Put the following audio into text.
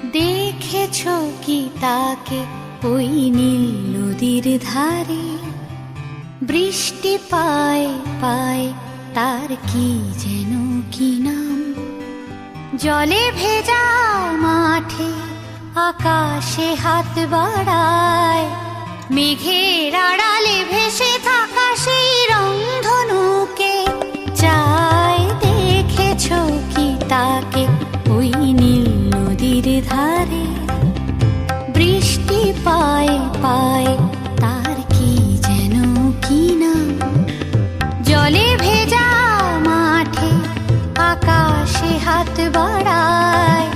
দেখেছো কি তাকে ওই নীল নদীর ধারে? বৃষ্টি পায় পায় তার কি যেন কি নাম। জলে ভেজা মাঠে আকাশে হাত বাড়ায়, মেঘের আড়ালে ভেসে থাকা সেই রংধনুকে চায়। দেখেছো কি তাকে ওই নীল নদীর ধারে? বৃষ্টি পায় পায় তার কি যেন কি নাম। জলে ভেজা মাঠে আকাশে হাত বাড়ায়,